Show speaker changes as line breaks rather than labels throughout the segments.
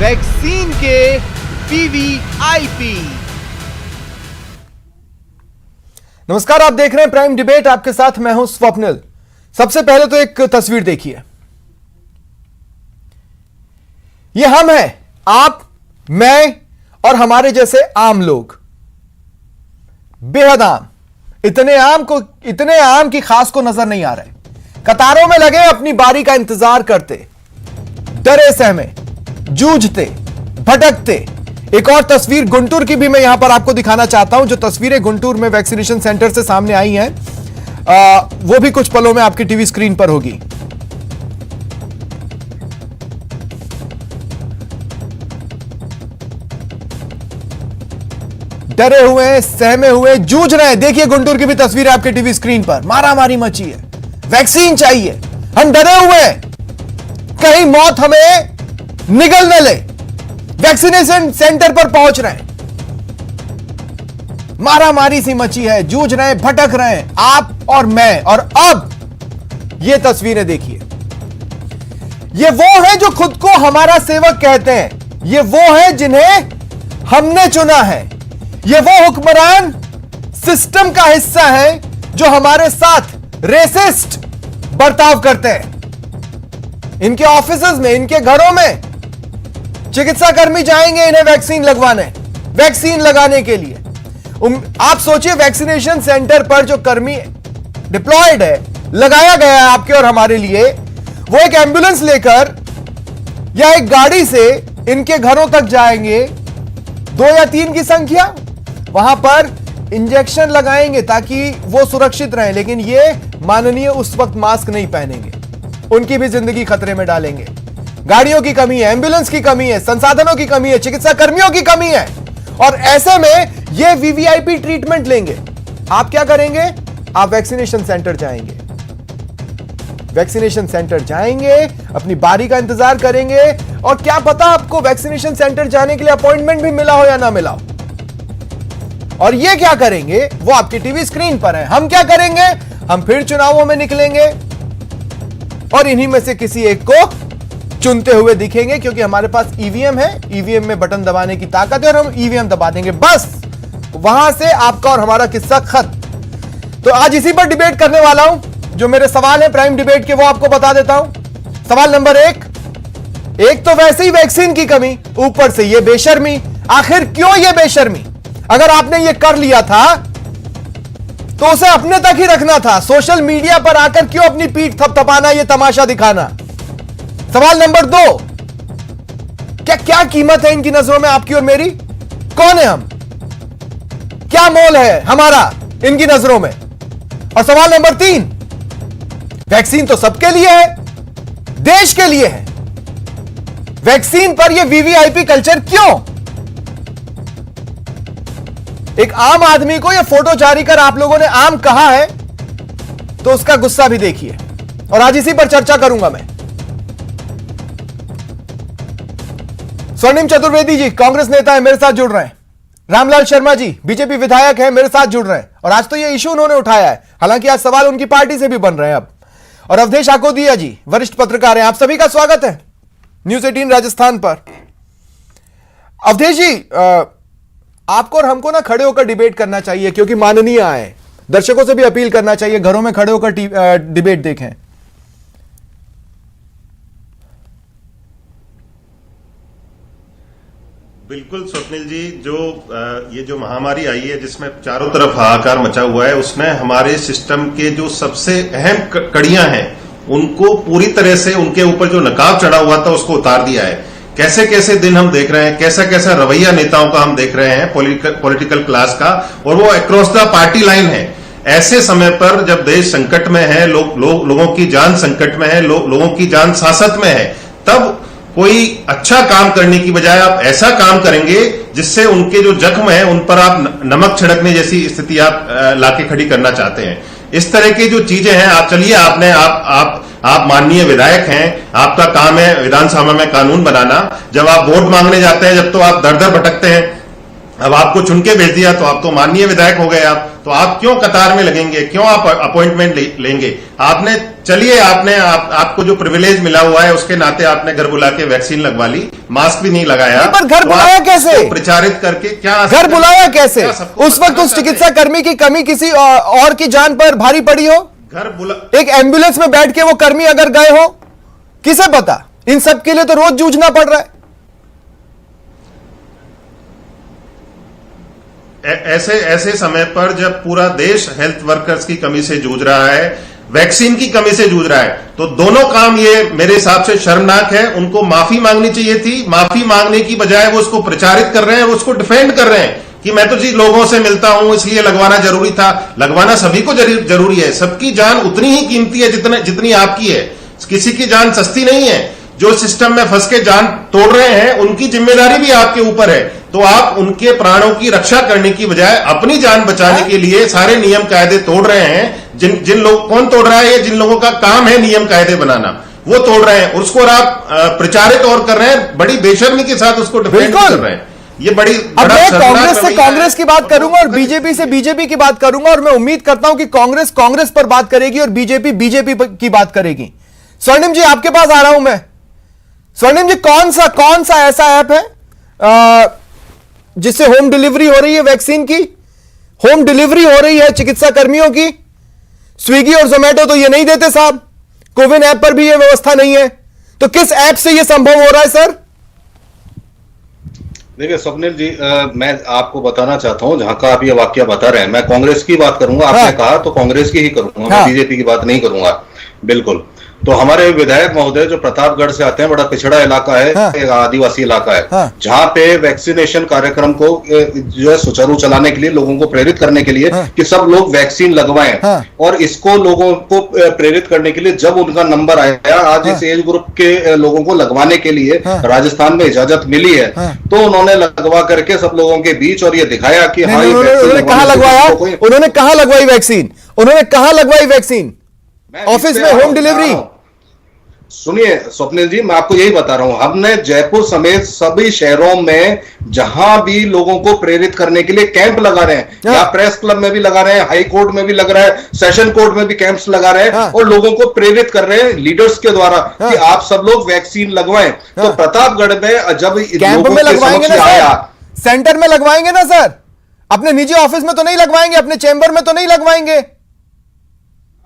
Vaccine के VVIP. नमस्कार, आप देख रहे हैं प्राइम डिबेट। आपके साथ मैं हूं स्वप्निल। सबसे पहले तो एक तस्वीर देखिए। ये हम हैं, आप, मैं और हमारे जैसे आम लोग। बेहद आम, इतने आम की खास को नजर नहीं आ रहे। कतारों में लगे अपनी बारी का इंतजार करते, डरे सहमे, जूझते, भटकते। एक और तस्वीर गुंटूर की भी मैं यहां पर आपको दिखाना चाहता हूं। जो तस्वीरें गुंटूर में वैक्सीनेशन सेंटर से सामने आई हैं, वो भी कुछ पलों में आपकी टीवी स्क्रीन पर होगी। डरे हुए, सहमे हुए, जूझ रहे हैं। देखिए गुंटूर की भी तस्वीर आपके टीवी स्क्रीन पर। मारामारी मची है, वैक्सीन चाहिए, हम डरे हुए हैं, कहीं मौत हमें निगल न ले। वैक्सीनेशन सेंटर पर पहुंच रहे हैं, मारामारी सी मची है, जूझ रहे हैं, भटक रहे हैं, आप और मैं। और अब ये तस्वीरें देखिए। ये वो है जो खुद को हमारा सेवक कहते हैं। ये वो है जिन्हें हमने चुना है। ये वो हुक्मरान सिस्टम का हिस्सा है जो हमारे साथ रेसिस्ट बर्ताव करते हैं। इनके ऑफिसेज में, इनके घरों में चिकित्सा कर्मी जाएंगे इन्हें वैक्सीन लगवाने, वैक्सीन लगाने के लिए। आप सोचिए, वैक्सीनेशन सेंटर पर जो कर्मी डिप्लॉयड है, लगाया गया है आपके और हमारे लिए, वो एक एम्बुलेंस लेकर या एक गाड़ी से इनके घरों तक जाएंगे। 2 या 3 की संख्या, वहां पर इंजेक्शन लगाएंगे ताकि वो सुरक्षित रहें। लेकिन ये माननीय उस वक्त मास्क नहीं पहनेंगे, उनकी भी जिंदगी खतरे में डालेंगे। गाड़ियों की कमी है, एम्बुलेंस की कमी है, संसाधनों की कमी है, चिकित्सा कर्मियों की कमी है। और ऐसे में ये वीवीआईपी ट्रीटमेंट लेंगे। आप क्या करेंगे? आप वैक्सीनेशन सेंटर जाएंगे, वैक्सीनेशन सेंटर जाएंगे, अपनी बारी का इंतजार करेंगे। और क्या पता आपको वैक्सीनेशन सेंटर जाने के लिए अपॉइंटमेंट भी मिला हो या ना मिला हो। और ये क्या करेंगे वो आपकी टीवी स्क्रीन पर है। हम क्या करेंगे? हम फिर चुनावों में निकलेंगे और इन्हीं में से किसी एक को चुनते हुए दिखेंगे, क्योंकि हमारे पास ईवीएम है। ईवीएम में बटन दबाने की ताकत है और हम ईवीएम दबा देंगे, बस। वहां से आपका और हमारा किस्सा खत्म। तो आज इसी पर डिबेट करने वाला हूं। जो मेरे सवाल है प्राइम डिबेट के, वो आपको बता देता हूं। सवाल नंबर 1, एक तो वैसे ही वैक्सीन की कमी, ऊपर से ये बेशर्मी। आखिर क्यों ये बेशर्मी? अगर आपने ये कर लिया था तो उसे अपने तक ही रखना था। सोशल मीडिया पर आकर क्यों अपनी पीठ थपथपाना, ये तमाशा दिखाना? सवाल नंबर 2, क्या कीमत है इनकी नजरों में, आपकी और मेरी? कौन है हम? क्या मोल है हमारा इनकी नजरों में? और सवाल नंबर 3, वैक्सीन तो सबके लिए है, देश के लिए है, वैक्सीन पर यह वीवीआईपी कल्चर क्यों? एक आम आदमी को यह फोटो जारी कर आप लोगों ने आम कहा है, तो उसका गुस्सा भी देखिए। और आज इसी पर चर्चा करूंगा मैं। स्वर्णिम चतुर्वेदी जी कांग्रेस नेता है, मेरे साथ जुड़ रहे हैं। रामलाल शर्मा जी बीजेपी विधायक है, मेरे साथ जुड़ रहे हैं। और आज तो ये इशू उन्होंने उठाया है, हालांकि आज सवाल उनकी पार्टी से भी बन रहे हैं अब। और अवधेश आकोदिया जी वरिष्ठ पत्रकार हैं। आप सभी का स्वागत है न्यूज 18 राजस्थान पर। अवधेश जी, आपको और हमको ना खड़े होकर डिबेट करना चाहिए, क्योंकि माननीय आए। दर्शकों से भी अपील करना चाहिए, घरों में खड़े होकर डिबेट देखें।
बिल्कुल स्वप्निल जी, ये जो महामारी आई है जिसमें चारों तरफ हाहाकार मचा हुआ है, उसने हमारे सिस्टम के जो सबसे अहम कड़ियां हैं उनको पूरी तरह से, उनके ऊपर जो नकाब चढ़ा हुआ था उसको उतार दिया है। कैसे कैसे दिन हम देख रहे हैं, कैसा कैसा रवैया नेताओं का हम देख रहे हैं, पॉलिटिकल क्लास का, और वो अक्रॉस द पार्टी लाइन है। ऐसे समय पर जब देश संकट में है, लोगों की जान संकट में है, लोगों की जान सासत में है, तब कोई अच्छा काम करने की बजाय आप ऐसा काम करेंगे जिससे उनके जो जख्म है उन पर आप नमक छिड़कने जैसी स्थिति आप लाके खड़ी करना चाहते हैं। इस तरह की जो चीजें हैं, आप चलिए, आप माननीय विधायक हैं, आपका काम है विधानसभा में कानून बनाना। जब आप वोट मांगने जाते हैं, जब तो आप दर दर भटकते हैं। अब आपको चुन के भेज दिया तो आप तो माननीय विधायक हो गए। आप तो आप क्यों कतार में लगेंगे, क्यों आप अपॉइंटमेंट लेंगे? आपने चलिए, आपको जो प्रिविलेज मिला हुआ है उसके नाते आपने घर बुला के वैक्सीन लगवा ली, मास्क भी नहीं लगाया।
पर घर बुलाया कैसे?
प्रचारित करके क्या
घर बुलाया कैसे? उस वक्त उस चिकित्सा कर्मी की कमी किसी और की जान पर भारी पड़ी हो,
घर बुला, एक
एम्बुलेंस में बैठ के वो कर्मी अगर गए हो, किसे पता? इन सब के लिए तो रोज जूझना पड़ रहा है।
ऐसे समय पर जब पूरा देश हेल्थ वर्कर्स की कमी से जूझ रहा है, वैक्सीन की कमी से जूझ रहा है, तो दोनों काम ये मेरे हिसाब से शर्मनाक है। उनको माफी मांगनी चाहिए थी। माफी मांगने की बजाय वो उसको प्रचारित कर रहे हैं, उसको डिफेंड कर रहे हैं कि मैं तो जी लोगों से मिलता हूं इसलिए लगवाना जरूरी था। लगवाना सभी को जरूरी है। सबकी जान उतनी ही कीमती है जितनी आपकी है। किसी की जान सस्ती नहीं है। जो सिस्टम में फंस के जान तोड़ रहे हैं उनकी जिम्मेदारी भी आपके ऊपर है। तो आप उनके प्राणों की रक्षा करने की बजाय अपनी जान बचाने के लिए सारे नियम कायदे तोड़ रहे हैं। जिन लोग, कौन तोड़ रहा है? ये जिन लोगों का काम है नियम कायदे बनाना, वो तोड़ रहे हैं। उसको आप प्रचारित और कर रहे हैं, बड़ी बेशर्मी के साथ उसको डिफेंड कर रहे हैं। ये बड़ी
अब मैं कांग्रेस से कांग्रेस की बात करूंगा और बीजेपी से बीजेपी की बात करूंगा, और मैं उम्मीद करता हूं कि कांग्रेस कांग्रेस पर बात करेगी और बीजेपी बीजेपी की बात करेगी। स्वर्णिम जी, आपके पास आ रहा हूं मैं। स्वर्णिम जी, कौन सा ऐसा ऐप है जिससे होम डिलीवरी हो रही है वैक्सीन की? होम डिलीवरी हो रही है चिकित्सा कर्मियों की। स्विगी और जोमेटो तो ये नहीं देते साहब, कोविन ऐप पर भी ये व्यवस्था नहीं है, तो किस ऐप से ये संभव हो रहा है सर?
देखिए स्वप्निल जी, मैं आपको बताना चाहता हूं, जहां का आप ये वाक्य बता रहे हैं, मैं कांग्रेस की बात करूंगा। आपने कहा तो कांग्रेस की ही करूंगा, मैं बीजेपी की बात नहीं करूंगा। बिल्कुल। तो हमारे विधायक महोदय जो प्रतापगढ़ से आते हैं, बड़ा पिछड़ा इलाका है, एक आदिवासी इलाका है, जहां पे वैक्सीनेशन कार्यक्रम को जो है सुचारू चलाने के लिए, लोगों को प्रेरित करने के लिए कि सब लोग वैक्सीन लगवाएं, और इसको लोगों को प्रेरित करने के लिए जब उनका नंबर आया, आज इस एज ग्रुप के लोगों को लगवाने के लिए राजस्थान में इजाजत मिली है, तो उन्होंने लगवा करके सब लोगों के बीच और ये दिखाया कि हाँ,
उन्होंने कहां लगवाया? उन्होंने कहां लगवाई वैक्सीन? उन्होंने कहां लगवाई वैक्सीन? ऑफिस में होम डिलीवरी?
सुनिए स्वप्निल जी, मैं आपको यही बता रहा हूं, हमने जयपुर समेत सभी शहरों में जहां भी लोगों को प्रेरित करने के लिए कैंप लगा रहे हैं, या प्रेस क्लब में भी लगा रहे हैं, हाई कोर्ट में भी लग रहा है, सेशन कोर्ट में भी कैंप्स लगा रहे हैं, और लोगों को प्रेरित कर रहे हैं लीडर्स के द्वारा कि आप सब लोग वैक्सीन लगवाएं। तो प्रतापगढ़ में जब
कैंप में लगवाएंगे ना सर? सेंटर में लगवाएंगे ना सर? अपने निजी ऑफिस में तो नहीं लगवाएंगे, अपने चैम्बर में तो नहीं लगवाएंगे?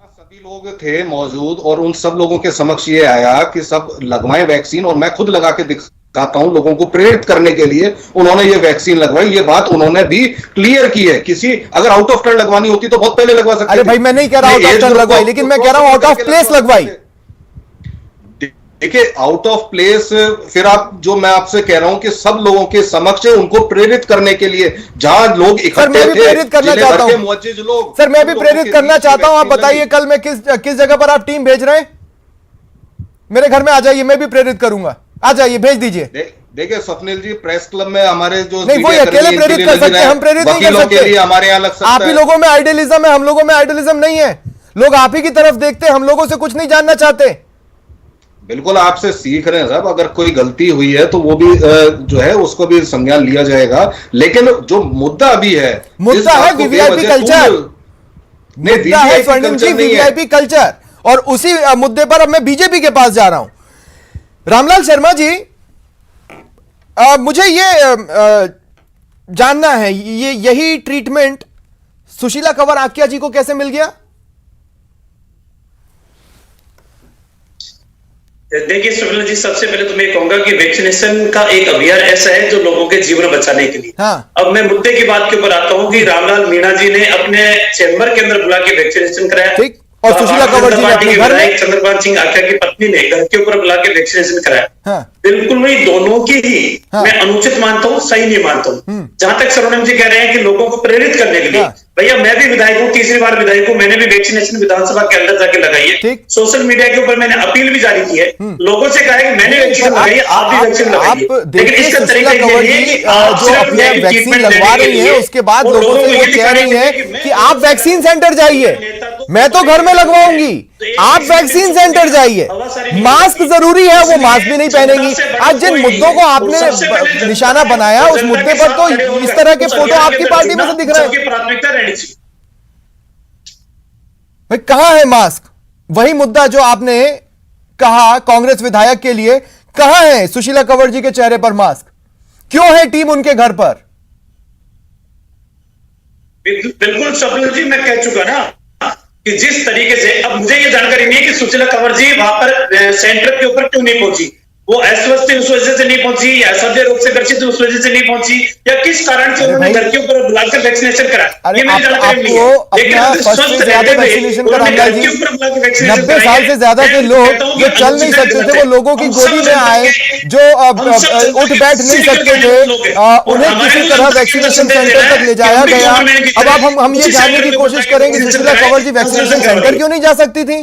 सभी लोग थे मौजूद, और उन सब लोगों के समक्ष ये आया कि सब लगवाएं वैक्सीन, और मैं खुद लगा के दिखाता हूं लोगों को प्रेरित करने के लिए। उन्होंने ये वैक्सीन लगवाई, ये बात उन्होंने भी क्लियर की है। किसी अगर आउट ऑफ टर्न लगवानी होती तो बहुत पहले लगवा सकते।
अरे भाई, मैं नहीं कह रहा आउट ऑफ टर्न लगवाई, लेकिन मैं कह रहा हूं आउट ऑफ प्लेस लगवाई।
देखिए, आउट ऑफ प्लेस, फिर आप जो मैं आपसे कह रहा हूं कि सब लोगों के समक्ष उनको प्रेरित करने के लिए, जहां लोग इकट्ठे थे,
प्रेरित करना चाहता हूं
मुअज्जिज लोग,
सर, मैं भी प्रेरित करना चाहता हूं। आप बताइए कल मैं किस जगह पर आप टीम भेज रहे हैं? मेरे घर में आ जाइए, मैं भी प्रेरित करूंगा। आ जाइए, भेज दीजिए।
देखिए स्वप्निल जी, प्रेस क्लब में हमारे जो
नहीं, वो अकेले प्रेरित कर सकते हैं, हम प्रेरित नहीं कर सकते।
के लिए हमारे यहाँ लग सकता है।
आप ही लोगों में आइडियलिज्म है, हम लोगों में आइडियलिज्म नहीं है। लोग आप ही की तरफ देखते हैं, हम लोगों से कुछ नहीं जानना चाहते।
बिल्कुल आपसे सीख रहे हैं साहब, अगर कोई गलती हुई है तो वो भी जो है उसको भी संज्ञान लिया जाएगा। लेकिन जो मुद्दा अभी है,
मुद्दा है वीवीआईपी कल्चर। मुद्दा है स्वर्णिम जी वीवीआईपी कल्चर, और उसी मुद्दे पर अब मैं बीजेपी के पास जा रहा हूं। रामलाल शर्मा जी, मुझे ये जानना है, यही ट्रीटमेंट सुशीला कंवर आकिया जी को कैसे मिल गया?
देखिए सुशीला जी, सबसे पहले तो मैं कहूंगा कि वैक्सीनेशन का एक अभियान ऐसा है जो लोगों के जीवन बचाने के लिए। अब मैं मुद्दे की बात के ऊपर आता हूं कि रामलाल मीणा जी ने अपने चैम्बर के अंदर बुला के वैक्सीनेशन कराया,
ठीक, और सुशीला कंवर जी ने अपने घर में,
चंद्रपाल सिंह आख्या की पत्नी ने घर के ऊपर बुला के वैक्सीनेशन कराया। बिल्कुल नहीं, दोनों की ही मैं अनुचित मानता हूं, सही नहीं मानता हूं। जहां तक स्वर्णिम जी कह रहे हैं कि लोगों को प्रेरित करने के लिए, भैया मैं भी विधायक हूं, तीसरी बार विधायक हूं, मैंने भी वैक्सीनेशन विधानसभा के अंदर जाके लगाई है। सोशल मीडिया के ऊपर मैंने अपील भी जारी की है, लोगों से कहा है कि मैंने वैक्सीन लगाई है, आप भी वैक्सीन लगाइए। लेकिन इसका तरीका ये है कि आप
जो अपने वैक्सीन लगवा रही है, उसके बाद लोगों से वो कह रही है कि आप वैक्सीन सेंटर जाइए, मैं तो घर में लगवाऊंगी, आप वैक्सीन सेंटर जाइए। मास्क जरूरी है, वो मास्क भी नहीं पहनेंगी। आज जिन मुद्दों को आपने निशाना बनाया, उस मुद्दे पर तो इस तरह के फोटो आपकी पार्टी में से दिख रहे हैं।
प्राथमिकता रहनी चाहिए।
भाई कहां है मास्क? वही मुद्दा जो आपने कहा कांग्रेस विधायक के लिए, कहां है सुशीला कंवर जी के चेहरे पर मास्क? क्यों है टीम उनके घर पर?
बिल्कुल स्वप्निल जी, मैं कह चुका ना कि जिस तरीके से, अब मुझे ये जानकारी नहीं है कि सुशीला कंवर जी वहां पर सेंटर के ऊपर क्यों नहीं पहुंची। वो अस्वस्थ थी उस वजह से नहीं पहुंची, या असभ्य रोग से ग्रसित थी उस वजह से नहीं पहुंची, या किस कारण से उन्होंने घर के ऊपर बुलाकर वैक्सीनेशन करा, ये मेरी जानकारी नहीं है। लेकिन स्वस्थ रहते हुए उन्होंने घर के ऊपर बुलाकर वैक्सीनेशन
90 साल से ज्यादा के लोग जो चल नहीं सकते थे, वो लोगों की गोदी में आए, जो उठ बैठ नहीं सकते थे, उन्हें किसी तरह वैक्सीनेशन सेंटर तक ले जाया गया। अब हम ये जानने की कोशिश करेंगे सुशीला कंवर जी वैक्सीनेशन सेंटर क्यों नहीं जा सकती थी?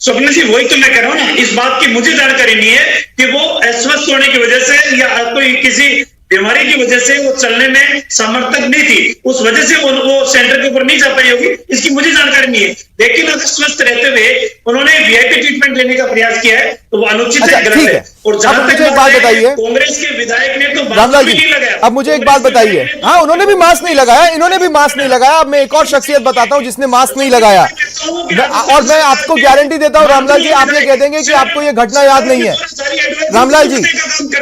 स्वप्निल जी, वही तो मैं कह रहा हूं ना, इस बात की मुझे जानकारी नहीं है कि वो अस्वस्थ होने की वजह से या कोई किसी बीमारी की वजह से वो चलने में समर्थक नहीं थी, उस वजह से वो सेंटर के ऊपर नहीं जा पाई होगी, इसकी मुझे जानकारी नहीं है। लेकिन अगर स्वस्थ रहते हुए उन्होंने वीआईपी ट्रीटमेंट लेने का प्रयास किया है तो वो अनुचित है, गलत है। और जहां तक बात बताइए, कांग्रेस के विधायक ने तो मास्क भी नहीं लगाया।
अब मुझे एक बात बताइए, हाँ उन्होंने भी मास्क नहीं लगाया, इन्होंने भी मास्क नहीं लगाया। अब मैं एक और शख्सियत बताता हूं जिसने मास्क नहीं लगाया, और मैं आपको गारंटी देता हूं रामलाल जी, आप ये कह देंगे कि आपको ये घटना याद नहीं है। रामलाल जी,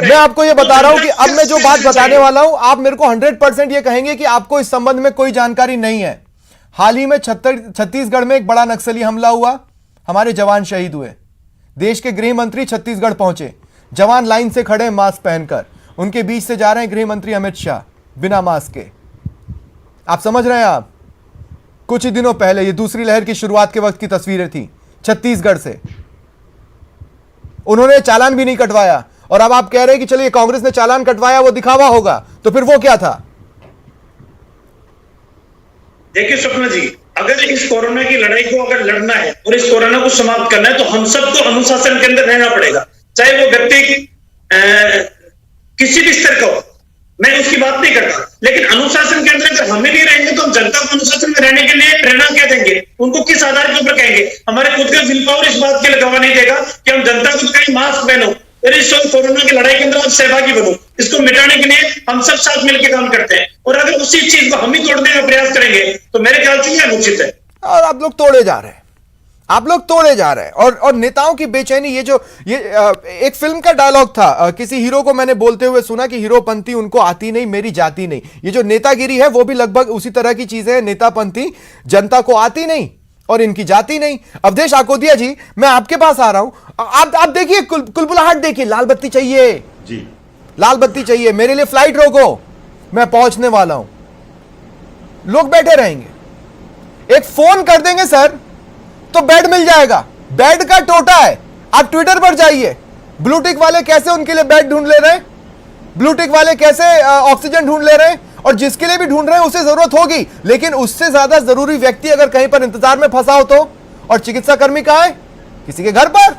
मैं आपको ये बता रहा हूं कि अब मैं जो बात बताने वाला हूं, आप मेरे को 100% ये कहेंगे कि आपको इस संबंध में कोई जानकारी नहीं है। हाल ही में छत्तीसगढ़ में एक बड़ा नक्सली हमला हुआ, हमारे जवान शहीद हुए। देश के गृह मंत्री छत्तीसगढ़ पहुंचे, जवान लाइन से खड़े मास्क पहनकर, उनके बीच से जा रहे हैं गृह मंत्री अमित शाह बिना मास्क के। आप समझ रहे हैं? आप कुछ ही दिनों पहले, ये दूसरी लहर की शुरुआत के वक्त की तस्वीरें थी, छत्तीसगढ़ से उन्होंने चालान भी नहीं कटवाया। और अब आप कह रहे हैं कि चलिए कांग्रेस ने चालान कटवाया, वो दिखावा होगा, तो फिर वो क्या था?
देखिए स्वप्न जी, अगर इस कोरोना की लड़ाई को अगर लड़ना है और इस कोरोना को समाप्त करना है तो हम सबको अनुशासन के अंदर रहना पड़ेगा, चाहे वो व्यक्ति किसी भी स्तर का हो, मैं उसकी बात नहीं करता। लेकिन अनुशासन के अंदर अगर हमें नहीं रहेंगे तो हम जनता को अनुशासन में रहने के लिए प्रेरणा क्या देंगे? उनको किस आधार के ऊपर कहेंगे? हमारे खुद का विल पावर इस बात के लिए गवाह नहीं देगा कि हम जनता को कहीं मास्क पहनो, इस कोरोना की लड़ाई के अंदर आप सहभागी बनो। इसको मिटाने के लिए हम सब साथ मिलकर काम करते हैं, और अगर उसी चीज को हम ही तोड़ने का प्रयास करेंगे तो मेरे ख्याल से यह अनुचित है।
और आप लोग तोड़े जा रहे हैं, आप लोग तोड़े जा रहे हैं। और नेताओं की बेचैनी, ये एक फिल्म का डायलॉग था, किसी हीरो को मैंने बोलते हुए सुना कि हीरोपंथी उनको आती नहीं, मेरी जाती नहीं। ये जो नेतागिरी है वो भी लगभग उसी तरह की चीज है, नेतापंथी जनता को आती नहीं और इनकी जाती नहीं। अवधेश आकोदिया जी, मैं आपके पास आ रहा हूं, आप देखिए कुलबुलाहट देखिए, लाल बत्ती चाहिए
जी,
लाल बत्ती चाहिए, मेरे लिए फ्लाइट रोको, मैं पहुंचने वाला हूं। लोग बैठे रहेंगे, एक फोन कर देंगे सर तो बेड मिल जाएगा, बेड का टोटा है। आप ट्विटर पर जाइए, ब्लूटिक वाले कैसे उनके लिए बेड ढूंढ ले रहे हैं, ब्लूटिक वाले कैसे ऑक्सीजन ढूंढ ले रहे हैं, और जिसके लिए भी ढूंढ रहे हैं उसे जरूरत होगी, लेकिन उससे ज्यादा जरूरी व्यक्ति अगर कहीं पर इंतजार में फंसा हो तो, और चिकित्सा कर्मी कहां है? किसी के घर पर।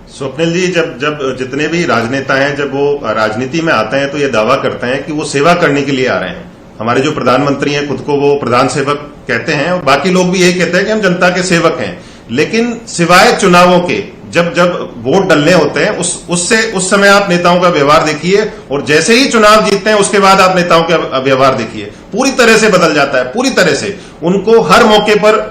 स्वप्निल जी, जब जितने भी राजनेता हैं, जब वो राजनीति में आते हैं तो ये दावा करते हैं कि वो सेवा करने के लिए आ रहे हैं। हमारे जो प्रधानमंत्री हैं खुद को वो प्रधान सेवक कहते हैं, और बाकी लोग भी यही कहते हैं कि हम जनता के सेवक हैं। लेकिन सिवाय चुनावों के, जब वोट डलने होते हैं उस समय आप नेताओं का व्यवहार देखिए, और जैसे ही चुनाव जीतते हैं उसके बाद आप नेताओं का व्यवहार देखिए, पूरी तरह से बदल जाता है। पूरी तरह से उनको हर मौके पर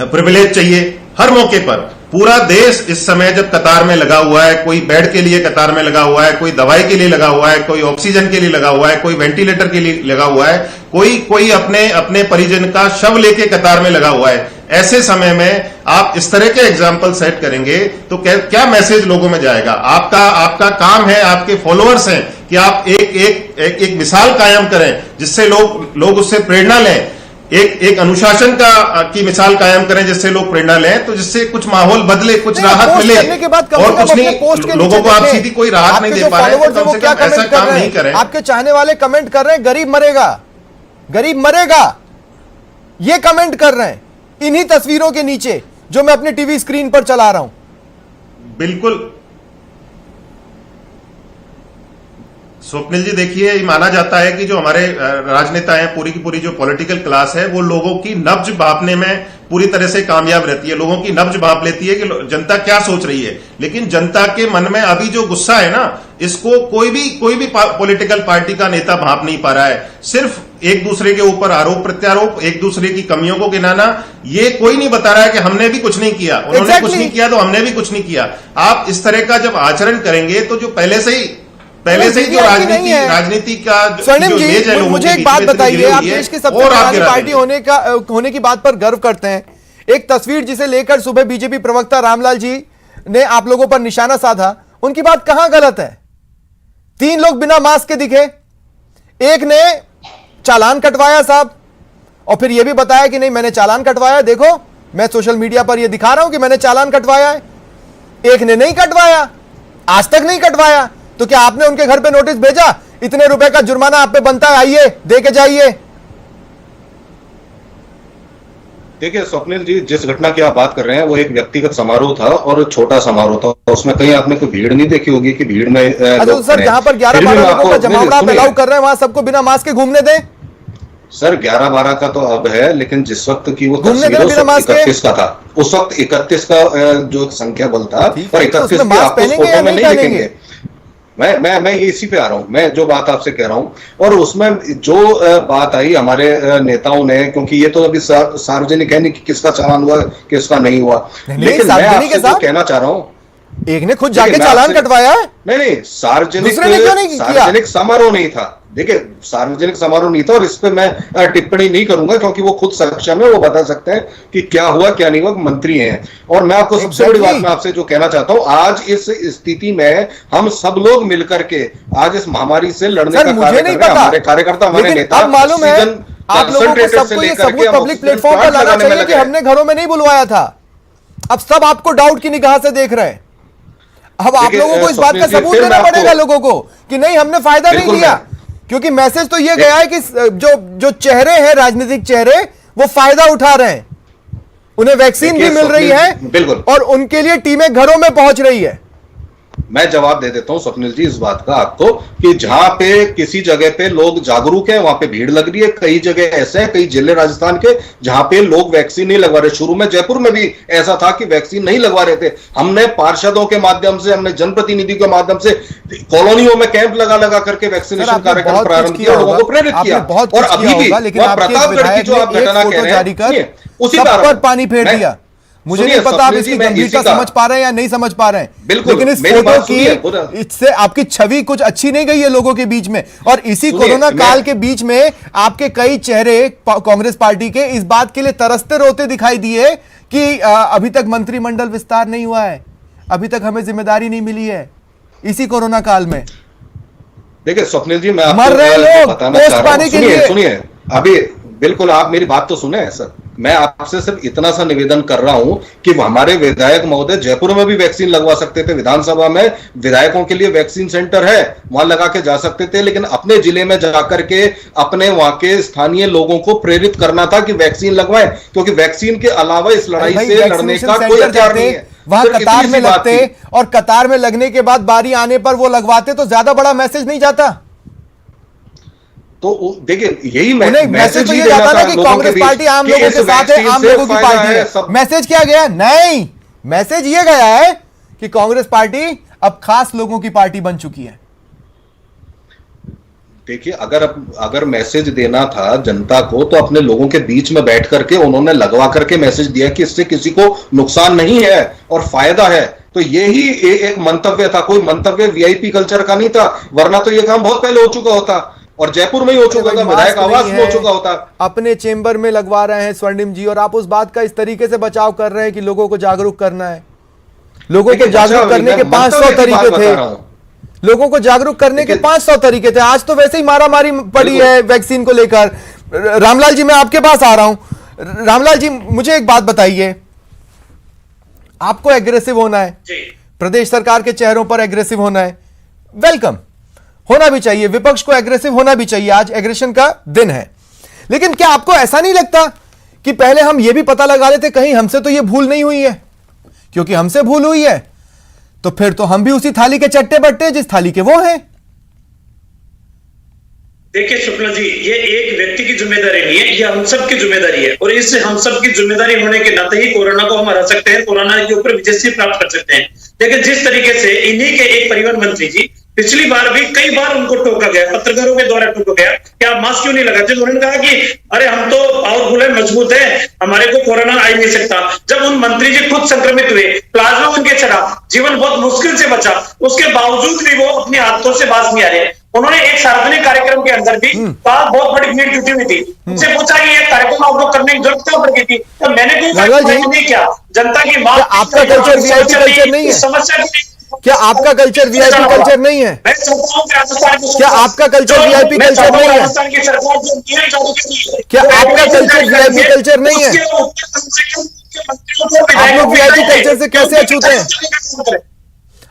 प्रिविलेज चाहिए, हर मौके पर। पूरा देश इस समय जब कतार में लगा हुआ है, कोई बेड के लिए कतार में लगा हुआ है, कोई दवाई के लिए लगा हुआ है, कोई ऑक्सीजन के लिए लगा हुआ है, कोई वेंटिलेटर के लिए लगा हुआ है, कोई अपने परिजन का शव लेके कतार में लगा हुआ है। ऐसे समय में आप इस तरह के एग्जाम्पल सेट करेंगे तो क्या मैसेज लोगों में जाएगा? आपका काम है, आपके फॉलोअर्स हैं कि आप एक मिसाल कायम करें जिससे लोग उससे प्रेरणा लें, एक अनुशासन की मिसाल कायम करें जिससे लोग प्रेरणा लें, तो जिससे कुछ माहौल बदले, कुछ राहत मिले। और कुछ नहीं, लोगों को आप सीधी कोई राहत नहीं दे पा रहे हैं, तो कम से कम ऐसा काम नहीं करें।
आपके चाहने वाले कमेंट कर रहे हैं गरीब मरेगा, गरीब मरेगा, ये कमेंट कर रहे हैं इन्हीं तस्वीरों के नीचे जो मैं अपने टीवी स्क्रीन पर चला रहा हूं।
बिल्कुल स्वप्निल जी, देखिए, माना जाता है कि जो हमारे राजनेता हैं, पूरी की पूरी जो पॉलिटिकल क्लास है, वो लोगों की नब्ज भांपने में पूरी तरह से कामयाब रहती है, लोगों की नब्ज भांप लेती है कि जनता क्या सोच रही है। लेकिन जनता के मन में अभी जो गुस्सा है ना, इसको कोई भी पॉलिटिकल पार्टी का नेता भांप नहीं पा रहा है। सिर्फ एक दूसरे के ऊपर आरोप प्रत्यारोप, एक दूसरे की कमियों को गिनाना, ये कोई नहीं बता रहा है कि हमने भी कुछ नहीं किया, उन्होंने कुछ नहीं किया तो हमने भी कुछ नहीं किया। आप इस तरह का जब आचरण करेंगे तो जो पहले से ही जो राजनीति का
स्वर्णिम जी, मुझे एक बात बताइए, आप देश की सबसे पुरानी पार्टी होने की बात पर गर्व करते हैं। एक तस्वीर जिसे लेकर सुबह बीजेपी प्रवक्ता रामलाल जी ने आप लोगों पर निशाना साधा, उनकी बात कहां गलत है? 3 लोग बिना मास्क के दिखे, एक ने चालान कटवाया साहब, और फिर यह भी बताया कि नहीं मैंने चालान कटवाया, देखो मैं सोशल मीडिया पर यह दिखा रहा हूं कि मैंने चालान कटवाया है। एक ने नहीं कटवाया, आज तक नहीं कटवाया, तो क्या आपने उनके घर पे नोटिस भेजा, इतने रुपए का जुर्माना आप पे बनता है, आइए दे के जाइए?
देखिए स्वप्निल जी, जिस घटना की आप बात कर रहे हैं वो एक व्यक्तिगत समारोह था और छोटा समारोह था, उसमें कहीं आपने कोई भीड़ नहीं देखी होगी कि भीड़ में
तो सर जहां पर 11-12 लोगों का जमावड़ा अलाउ कर रहे हैं वहां सबको बिना मास्क के घूमने दें।
सर 11-12 का तो अब है, लेकिन जिस वक्त की वो
तस्वीर
31 का था, उस वक्त 31 का जो संख्या बल था, और 31 की आपको उस फोटो में नहीं दिखेंगे। मैं इसी पे आ रहा हूं, मैं जो बात आपसे कह रहा हूं। और उसमें जो बात आई हमारे नेताओं ने, क्योंकि ये तो अभी सार्वजनिक है नहीं कि किसका चालान हुआ किसका नहीं हुआ, लेकिन मैं आपसे जो कहना चाह रहा हूं,
एक ने खुद जाके चालान कटवाया है।
नहीं, सार्वजनिक समारोह नहीं था। देखिए सार्वजनिक समारोह नहीं था, और इस पे मैं टिप्पणी नहीं करूंगा क्योंकि वो खुद सक्षम है, वो बता सकते हैं कि क्या हुआ क्या नहीं हुआ, मंत्री हैं। और मैं आपको सबसे बड़ी बात मैं आपसे जो कहना चाहता हूं, आज इस स्थिति में हम सब लोग मिलकर के आज इस महामारी से लड़ने का कार्य कर रहे हैं। हमारे कार्यकर्ता, हमारे नेता,
मालूम है आप लोगों को सबको ये सबूत पब्लिक प्लेटफॉर्म पर लाना चाहिए कि हमने घरों में नहीं बुलवाया था। अब सब आपको डाउट की निगाह से देख रहे हैं। अब आप लोगों को इस बात का सबूत देना पड़ेगा लोगों को कि नहीं हमने फायदा नहीं लिया, क्योंकि मैसेज तो ये गया है कि जो चेहरे हैं, राजनीतिक चेहरे, वो फायदा उठा रहे हैं, उन्हें वैक्सीन भी मिल रही है, बिल्कुल, और उनके लिए टीमें घरों में पहुंच रही है।
मैं जवाब दे देता हूं स्वप्निल जी इस बात का आपको, कि जहां पे किसी जगह पे लोग जागरूक हैं वहां पे भीड़ लग रही है। कई जगह ऐसे हैं, कई जिले राजस्थान के, जहां पे लोग वैक्सीन नहीं लगवा रहे। शुरू में जयपुर में भी ऐसा था कि वैक्सीन नहीं लगवा रहे थे। हमने पार्षदों के माध्यम से, हमने जनप्रतिनिधि के माध्यम से कॉलोनियों में कैंप लगा लगा करके वैक्सीनेशन कार्यक्रम प्रारंभ किया, लोगों को प्रेरित किया। और अभी भी प्रतापगढ़ की जो आप घटना कह रहे हैं उसी पर
पानी फेर दिया। मुझे नहीं पता आप इसकी गंभीरता समझ पा रहे हैं या नहीं समझ पा रहे हैं, लेकिन इस फोटो की इससे आपकी छवि कुछ अच्छी नहीं गई है लोगों के बीच में। और इसी कोरोना काल के बीच में आपके कई चेहरे कांग्रेस पार्टी के इस बात के लिए तरसते रोते दिखाई दिए कि अभी तक मंत्रिमंडल विस्तार नहीं हुआ है, अभी तक हमें जिम्मेदारी नहीं मिली है। इसी कोरोना काल में
देखिए स्वप्निल जी, मैं
मर रहे लोग
बताना चाह रहा हूं, सुनिए अभी, बिल्कुल आप मेरी बात तो सुने सर। मैं आपसे सिर्फ इतना सा निवेदन कर रहा हूं कि हमारे विधायक महोदय जयपुर में भी वैक्सीन लगवा सकते थे। विधानसभा में विधायकों के लिए वैक्सीन सेंटर है, वहां लगा के जा सकते थे, लेकिन अपने जिले में जाकर के अपने वहां के स्थानीय लोगों को प्रेरित करना था कि वैक्सीन लगवाएं, क्योंकि वैक्सीन के अलावा इस लड़ाई से लड़ने का कोई हथियार नहीं है।
वहां कतार में लगते और कतार में लगने के बाद बारी आने पर वो लगवाते तो ज्यादा बड़ा मैसेज नहीं जाता।
तो देखिए यही
मैसेज तो ये जाता ना कि कांग्रेस पार्टी आम लोगों के साथ है, आम लोगों की पार्टी है। मैसेज क्या गया? नहीं, मैसेज ये गया है कि कांग्रेस पार्टी अब खास लोगों की पार्टी बन चुकी है।
देखिए अगर मैसेज देना था जनता को तो अपने लोगों के बीच में बैठ करके उन्होंने लगवा करके मैसेज दिया कि इससे किसी को नुकसान नहीं है और फायदा है। तो यही एक मंतव्य था, कोई मंतव्य वीआईपी कल्चर का नहीं था, वरना तो यह काम बहुत पहले हो चुका होता और जयपुर में ही हो चुका था, विधायक आवास में हो चुका होता।
अपने चेंबर में लगवा रहे हैं स्वर्णिम जी, और आप उस बात का इस तरीके से बचाव कर रहे हैं कि लोगों को जागरूक करना है। लोगों को जागरूक करने के 500 तरीके थे, लोगों को जागरूक करने के 500 तरीके थे। आज तो वैसे ही मारामारी पड़ी है वैक्सीन को लेकर। रामलाल जी मैं आपके पास आ रहा हूं। रामलाल जी मुझे एक बात बताइए, आपको एग्रेसिव होना है, प्रदेश सरकार के चेहरों पर एग्रेसिव होना है, वेलकम, होना भी चाहिए, विपक्ष को एग्रेसिव होना भी चाहिए, आज एग्रेशन का दिन है। लेकिन क्या आपको ऐसा नहीं लगता कि पहले हम यह भी पता लगा लेते कहीं हमसे तो यह भूल नहीं हुई है? क्योंकि हमसे भूल हुई है तो फिर तो हम भी उसी थाली के चट्टे बट्टे जिस थाली के वो हैं।
देखिए शुक्ला जी, ये एक व्यक्ति की जिम्मेदारी नहीं है, ये हम सब की जिम्मेदारी है और इस हम सब की जिम्मेदारी होने के नाते ही कोरोना को हम हरा सकते हैं, कोरोना के ऊपर विजय प्राप्त कर सकते हैं। लेकिन जिस तरीके से इन्हीं के एक परिवहन मंत्री जी, पिछली बार भी कई बार उनको टोका गया, पत्रकारों के द्वारा टोका गया कि आप मास्क क्यों नहीं लगाते। उन्होंने कहा कि अरे हम तो पावरफुल है, मजबूत है, हमारे को कोरोना आ ही नहीं सकता। जब उन मंत्री जी खुद संक्रमित हुए, प्लाज्मा उनके चढ़ा, जीवन बहुत मुश्किल से बचा, उसके बावजूद भी वो अपनी आदतों से बाज नहीं आ रहे। उन्होंने एक सार्वजनिक कार्यक्रम के अंदर भी कहा, बहुत बड़ी भीड़ जुटी हुई थी, उनसे पूछा कि ये कार्यक्रम आप लोग करने की जरूरत क्या पड़ गई थी, तो मैंने नहीं किया। जनता की मांग,
आपका कल्चर वीआईपी कल्चर नहीं है,
समस्या
क्या आपका कल्चर वीआईपी कल्चर नहीं है? क्या आपका कल्चर वीआईपी कल्चर नहीं है? क्या आपका कल्चर वीआईपी कल्चर नहीं है? आप लोग वीआईपी कल्चर से कैसे अछूते हैं?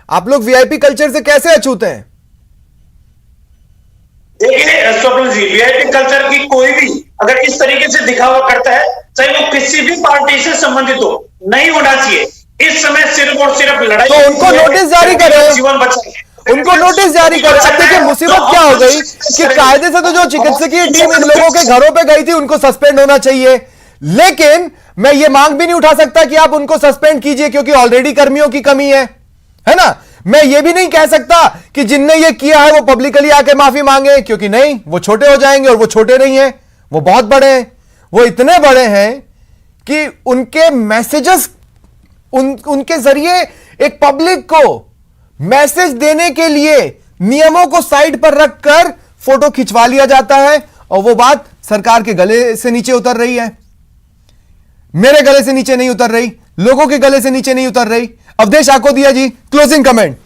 आप लोग वीआईपी कल्चर से कैसे अछूते हैं?
देखिए स्वप्न जी, वीआईपी कल्चर की कोई भी अगर इस तरीके से दिखावा करता है, चाहे वो किसी भी पार्टी से संबंधित हो, नहीं होना चाहिए। इस समय सिर्फ और सिर्फ लड़ाई,
तो उनको नोटिस जारी करें,
जीवन बचाए,
उनको नोटिस जारी करें। अब देखिए मुसीबत क्या हो गई कि कायदे से तो जो चिकित्सकीय टीम इन लोगों के घरों पे गई थी उनको सस्पेंड होना चाहिए, लेकिन मैं ये मांग भी नहीं उठा सकता कि आप उनको सस्पेंड कीजिए क्योंकि ऑलरेडी कर्मियों की कमी है ना। मैं ये भी नहीं कह सकता कि जिनने ये किया है वो पब्लिकली आके माफी मांगे, क्योंकि नहीं, वो छोटे हो जाएंगे और वो छोटे नहीं है, वो बहुत बड़े हैं। वो इतने बड़े हैं कि उनके मैसेजेस, उनके जरिए एक पब्लिक को मैसेज देने के लिए नियमों को साइड पर रखकर फोटो खिंचवा लिया जाता है और वो बात सरकार के गले से नीचे उतर रही है, मेरे गले से नीचे नहीं उतर रही, लोगों के गले से नीचे नहीं उतर रही। अवधेश आकोदिया जी, क्लोजिंग कमेंट।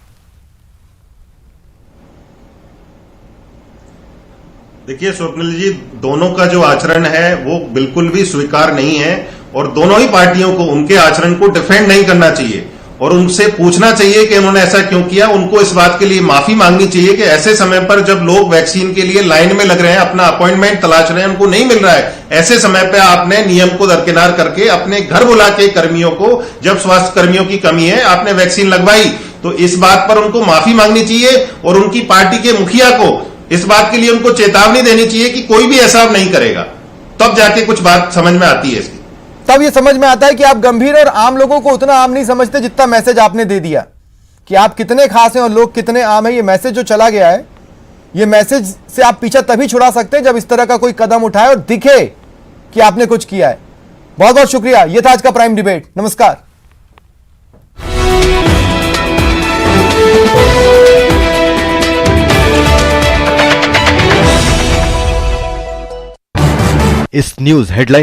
देखिए स्वप्निल जी, दोनों का जो आचरण है वो बिल्कुल भी स्वीकार नहीं है और दोनों ही पार्टियों को उनके आचरण को डिफेंड नहीं करना चाहिए और उनसे पूछना चाहिए कि उन्होंने ऐसा क्यों किया। उनको इस बात के लिए माफी मांगनी चाहिए कि ऐसे समय पर जब लोग वैक्सीन के लिए लाइन में लग रहे हैं, अपना अपॉइंटमेंट तलाश रहे हैं, उनको नहीं मिल रहा है, ऐसे समय पर आपने नियम को दरकिनार करके अपने घर बुला के कर्मियों को, जब स्वास्थ्य कर्मियों की कमी है, आपने वैक्सीन लगवाई, तो इस बात पर उनको माफी मांगनी चाहिए और उनकी पार्टी के मुखिया को इस बात के लिए उनको चेतावनी देनी चाहिए कि कोई भी ऐसा नहीं करेगा। तब जाके कुछ बात समझ में आती है इसकी।
तब ये समझ में आता है कि आप गंभीर और आम लोगों को उतना आम नहीं समझते जितना मैसेज आपने दे दिया कि आप कितने खास हैं और लोग कितने आम हैं। ये मैसेज जो चला गया है, ये मैसेज से आप पीछा तभी छुड़ा सकते हैं जब इस तरह का कोई कदम उठाए और दिखे कि आपने कुछ किया है। बहुत बहुत शुक्रिया। यह था आज का प्राइम डिबेट। नमस्कार।
इस न्यूज हेडलाइन